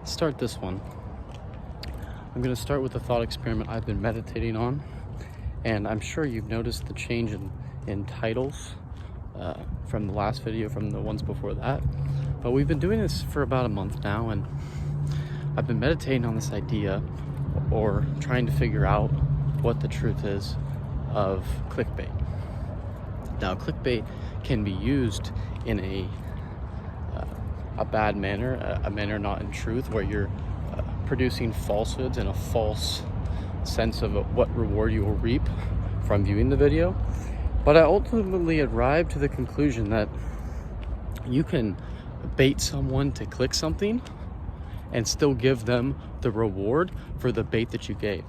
start this one, I'm going to start with a thought experiment I've been meditating on, and I'm sure you've noticed the change in titles from the last video, from the ones before that. But we've been doing this for about a month now, and I've been meditating on this idea, or trying to figure out what the truth is of clickbait. Now, clickbait can be used in a bad manner, a manner not in truth, where you're producing falsehoods and a false sense of what reward you will reap from viewing the video. But I ultimately arrived to the conclusion that you can bait someone to click something and still give them the reward for the bait that you gave,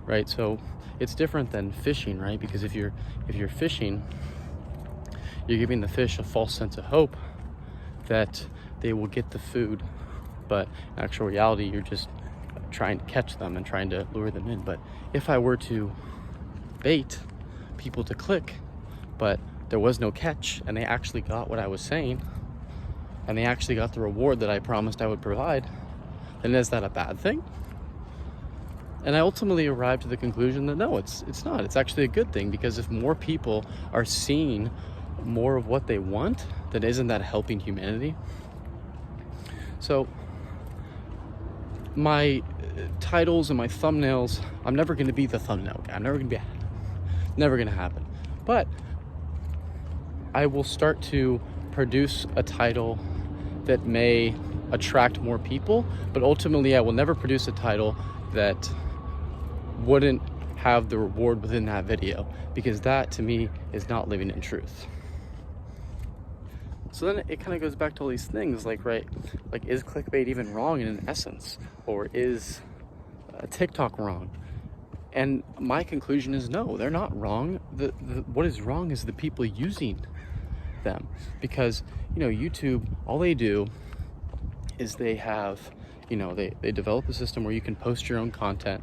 right? So it's different than fishing, right? Because if you're fishing, you're giving the fish a false sense of hope that they will get the food, but in actual reality, you're just trying to catch them and trying to lure them in. But if I were to bait people to click, but there was no catch, and they actually got what I was saying, and they actually got the reward that I promised I would provide, then is that a bad thing? And I ultimately arrived to the conclusion that no, it's not. It's actually a good thing, because if more people are seeing more of what they want, then isn't that helping humanity? So my titles and my thumbnails, I'm never going to be the thumbnail guy. Never going to happen. But I will start to produce a title that may attract more people, but ultimately I will never produce a title that wouldn't have the reward within that video, because that to me is not living in truth. So then it kind of goes back to all these things, like, right, like, is clickbait even wrong in an essence, or is TikTok wrong? And my conclusion is no, they're not wrong. What is wrong is the people using them, because YouTube, all they do is they have, they develop a system where you can post your own content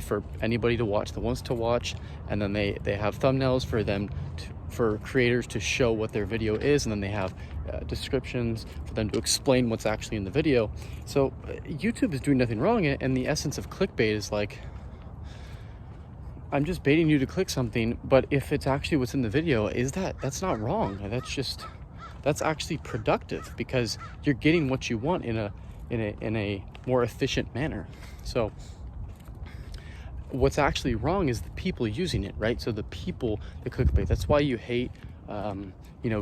for anybody to watch that wants to watch, and then they have thumbnails for them for creators to show what their video is, and then they have descriptions for them to explain what's actually in the video. So YouTube is doing nothing wrong, and the essence of clickbait is like, I'm just baiting you to click something, but if it's actually what's in the video, that's not wrong. That's actually productive, because you're getting what you want in a more efficient manner. So what's actually wrong is the people using it, right? So the people that clickbait. That's why you hate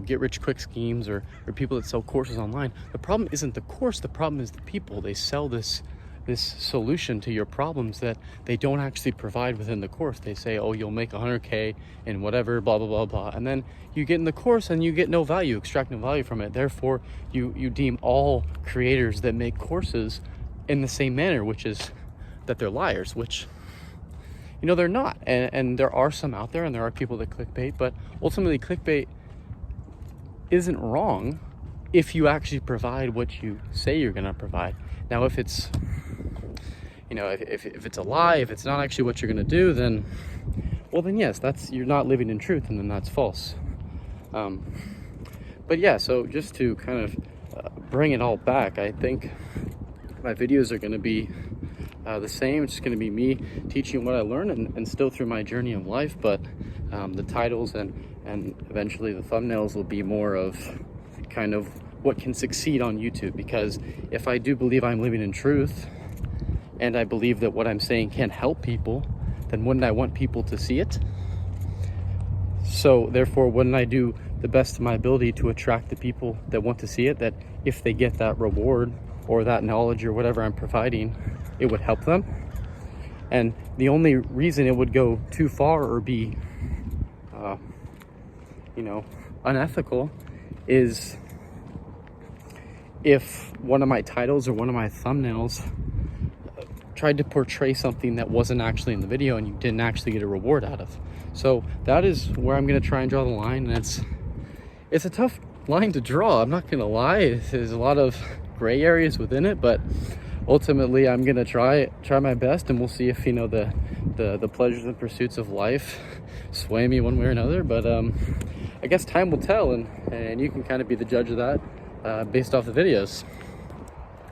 get rich quick schemes or people that sell courses online. The problem isn't the course, the problem is the people. They sell this solution to your problems that they don't actually provide within the course. They say, oh, you'll make 100K and whatever, blah, blah, blah, blah. And then you get in the course and you get no value, extract no value from it. Therefore, you deem all creators that make courses in the same manner, which is that they're liars, which, they're not. And there are some out there, and there are people that clickbait, but ultimately clickbait isn't wrong if you actually provide what you say you're going to provide. Now, if it's if it's a lie, if it's not actually what you're going to do, then yes, you're not living in truth, and then that's false. But yeah, so just to kind of bring it all back, I think my videos are going to be the same. It's just going to be me teaching what I learned, and still through my journey of life, but the titles and eventually the thumbnails will be more of kind of what can succeed on YouTube, because if I do believe I'm living in truth, and I believe that what I'm saying can help people, then wouldn't I want people to see it? So therefore, wouldn't I do the best of my ability to attract the people that want to see it, that if they get that reward or that knowledge or whatever I'm providing, it would help them? And the only reason it would go too far or be unethical is if one of my titles or one of my thumbnails tried to portray something that wasn't actually in the video and you didn't actually get a reward out of. So that is where I'm going to try and draw the line, and it's a tough line to draw, I'm not going to lie. There's a lot of gray areas within it, but ultimately I'm going to try my best, and we'll see if the pleasures and pursuits of life sway me one way or another. But I guess time will tell, and you can kind of be the judge of that based off the videos.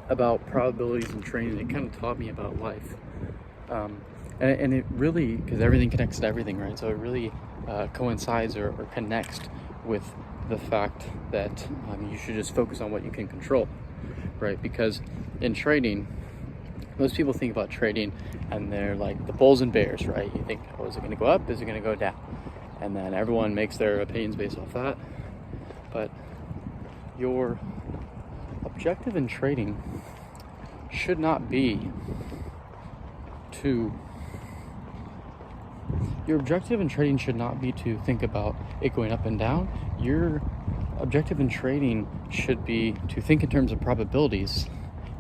about probabilities and training, it kind of taught me about life. And it really, because everything connects to everything, right? So it really coincides or connects with the fact that you should just focus on what you can control, right? Because in trading, most people think about trading and they're like the bulls and bears, right? You think, oh, is it going to go up? Is it going to go down? And then everyone makes their opinions based off that. But your objective in trading should not be to think about it going up and down. Your objective in trading should be to think in terms of probabilities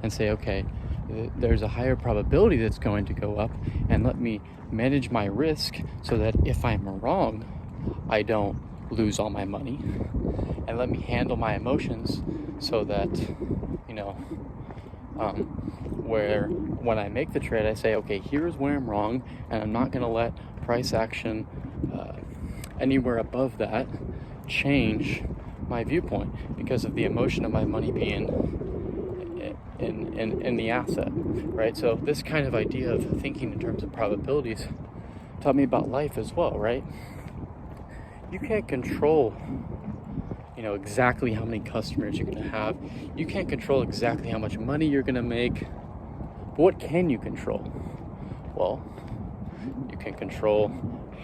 and say, okay, there's a higher probability that's going to go up, and let me manage my risk so that if I'm wrong, I don't lose all my money, and let me handle my emotions so that, where when I make the trade, I say, okay, here's where I'm wrong, and I'm not going to let price action anywhere above that change my viewpoint because of the emotion of my money being in the asset, right? So this kind of idea of thinking in terms of probabilities taught me about life as well, right? You can't control, exactly how many customers you're going to have. You can't control exactly how much money you're going to make. But what can you control? Well, you can control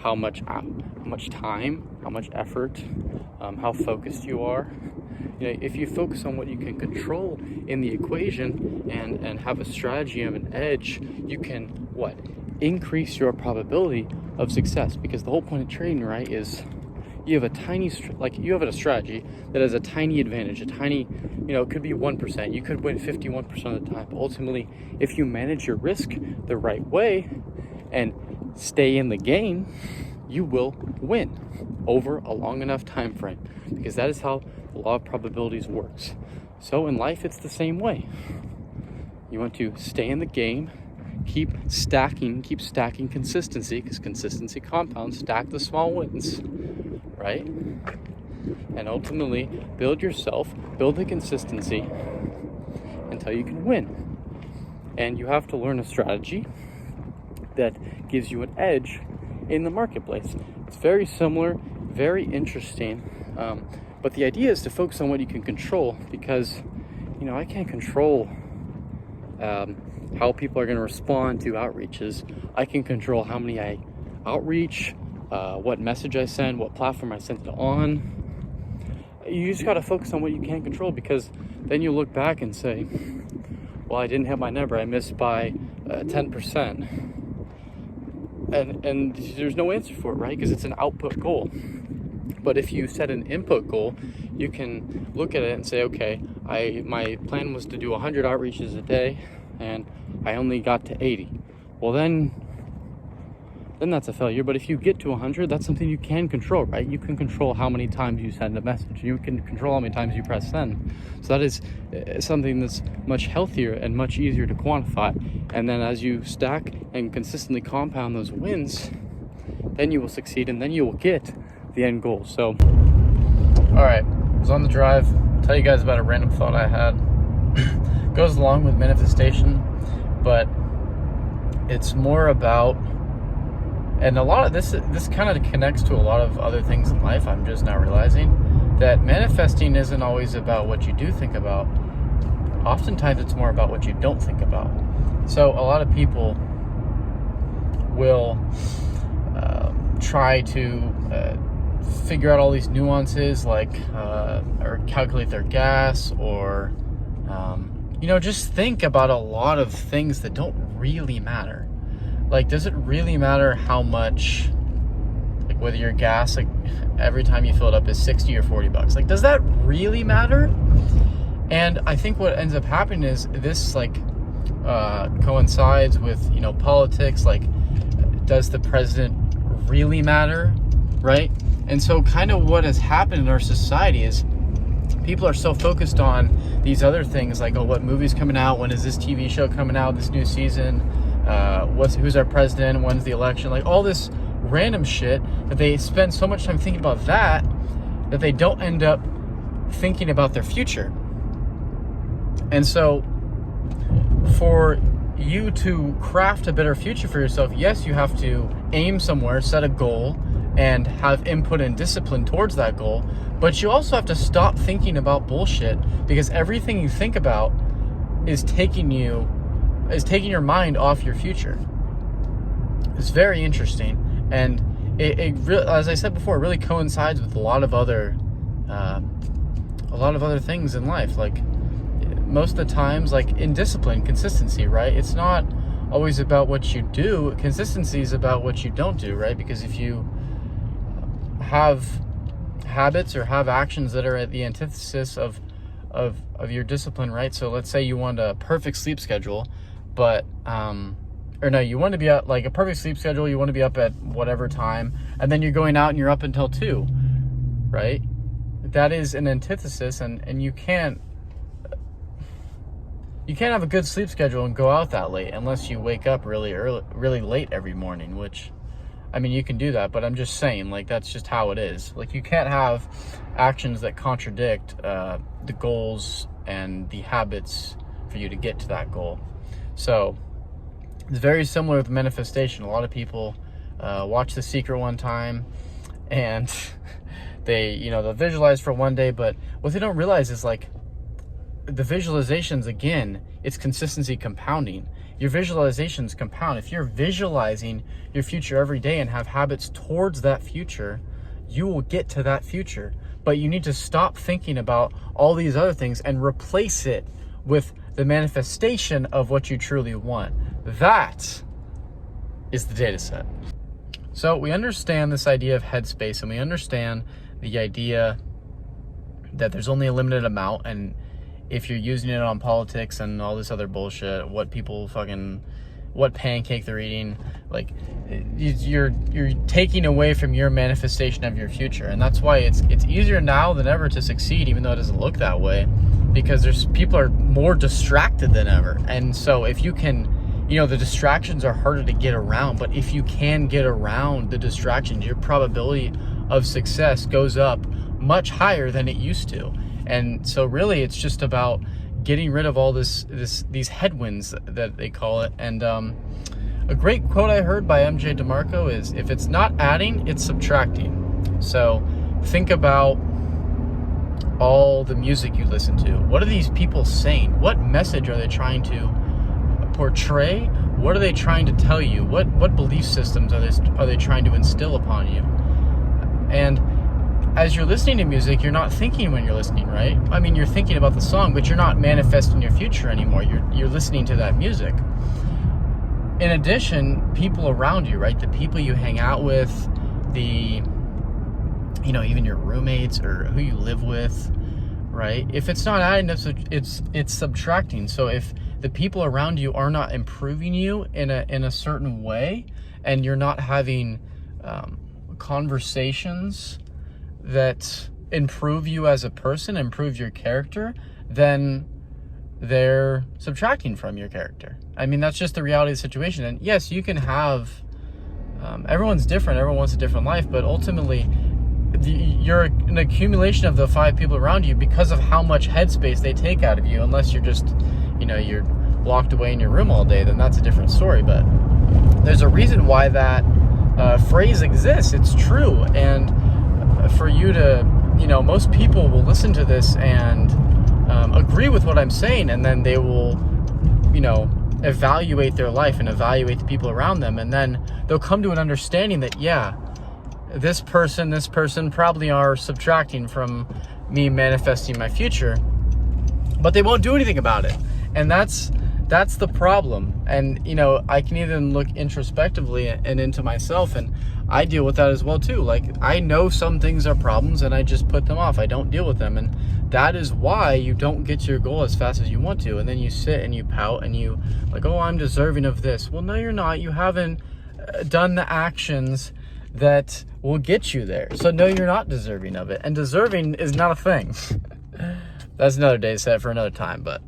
how much time, how much effort, how focused you are. If you focus on what you can control in the equation and have a strategy of an edge, you can increase your probability of success. Because the whole point of trading, right, is you have you have a strategy that has a tiny advantage, it could be 1%. You could win 51% of the time. But ultimately, if you manage your risk the right way and stay in the game, you will win over a long enough time frame, because that is how the law of probabilities works. So in life, it's the same way. You want to stay in the game, keep stacking consistency, because consistency compounds, stack the small wins, right? And ultimately build the consistency until you can win. And you have to learn a strategy that gives you an edge in the marketplace. It's very similar, very interesting, but the idea is to focus on what you can control, because I can't control how people are going to respond to outreaches. I can control how many I outreach, what message I send, what platform I send it on. You just got to focus on what you can control, because then you look back and say, well, I didn't hit my number, I missed by 10%. And there's no answer for it, right? Because it's an output goal. But if you set an input goal, you can look at it and say, okay, my plan was to do 100 outreaches a day, and I only got to 80. Well, then that's a failure. But if you get to 100, that's something you can control, right? You can control how many times you send a message. You can control how many times you press send. So that is something that's much healthier and much easier to quantify. And then as you stack and consistently compound those wins, then you will succeed, and then you will get the end goal. So, all right, I was on the drive. I'll tell you guys about a random thought I had. Goes along with manifestation, but it's more about, and a lot of this kind of connects to a lot of other things in life. I'm just now realizing that manifesting isn't always about what you do think about. Oftentimes it's more about what you don't think about. So a lot of people will try to figure out all these nuances, or calculate their gas, or just think about a lot of things that don't really matter. Does it really matter how much, whether your gas, every time you fill it up is $60 or $40? Does that really matter? And I think what ends up happening is this, coincides with, politics. Does the president really matter, right? And so kind of what has happened in our society is people are so focused on these other things, what movie's coming out, when is this TV show coming out, this new season, who's our president, when's the election, all this random shit, that they spend so much time thinking about that they don't end up thinking about their future. And so for you to craft a better future for yourself, yes, you have to aim somewhere, set a goal, and have input and discipline towards that goal. But you also have to stop thinking about bullshit, because everything you think about is taking your mind off your future. It's very interesting, and it as I said before, it really coincides with a lot of other things in life. Like, most of the times, like in discipline, consistency, right? It's not always about what you do. Consistency is about what you don't do, right? Because if you have habits or have actions that are at the antithesis of your discipline, right? So let's say you want a perfect sleep schedule, but you want to be at like a perfect sleep schedule, you want to be up at whatever time, and then you're going out and you're up until 2, right? That is an antithesis, and you can't have a good sleep schedule and go out that late unless you wake up really early, really late every morning, which, I mean, you can do that, but I'm just saying, like, that's just how it is. Like, you can't have actions that contradict the goals and the habits for you to get to that goal. So it's very similar with manifestation. A lot of people watch The Secret one time, and they'll visualize for one day, but what they don't realize is, like, the visualizations, again, it's consistency compounding. Your visualizations compound. If you're visualizing your future every day and have habits towards that future, you will get to that future. But you need to stop thinking about all these other things and replace it with the manifestation of what you truly want. That is the data set. So we understand this idea of headspace, and we understand the idea that there's only a limited amount, and if you're using it on politics and all this other bullshit, what pancake they're eating, like, you're taking away from your manifestation of your future. And that's why it's easier now than ever to succeed, even though it doesn't look that way, because people are more distracted than ever. And so if you can, the distractions are harder to get around, but if you can get around the distractions, your probability of success goes up much higher than it used to. And so really it's just about getting rid of all these headwinds that they call it. And a great quote I heard by MJ DeMarco is, if it's not adding, it's subtracting. So think about all the music you listen to. What are these people saying? What message are they trying to portray? What are they trying to tell you? What belief systems are they trying to instill upon you? And as you're listening to music, you're not thinking when you're listening, right? I mean, you're thinking about the song, but you're not manifesting your future anymore. You're listening to that music. In addition, people around you, right? The people you hang out with, even your roommates or who you live with, right? If it's not adding up, it's subtracting. So if the people around you are not improving you in a certain way, and you're not having conversations that improve you as a person, improve your character, then they're subtracting from your character. I mean, that's just the reality of the situation. And yes, you can have, everyone's different, everyone wants a different life, but ultimately you're an accumulation of the 5 people around you because of how much headspace they take out of you. Unless you're just, you're locked away in your room all day, then that's a different story. But there's a reason why that phrase exists. It's true. And for you to, most people will listen to this and agree with what I'm saying, and then they will, evaluate their life and evaluate the people around them, and then they'll come to an understanding that, yeah, this person probably are subtracting from me manifesting my future, but they won't do anything about it. And that's the problem. And I can even look introspectively and into myself, and I deal with that as well too. Like, I know some things are problems and I just put them off. I don't deal with them, and that is why you don't get to your goal as fast as you want to. And then you sit and you pout and you like, oh, I'm deserving of this. Well, no, you're not. You haven't done the actions that will get you there. So no, you're not deserving of it. And deserving is not a thing. That's another day set for another time, but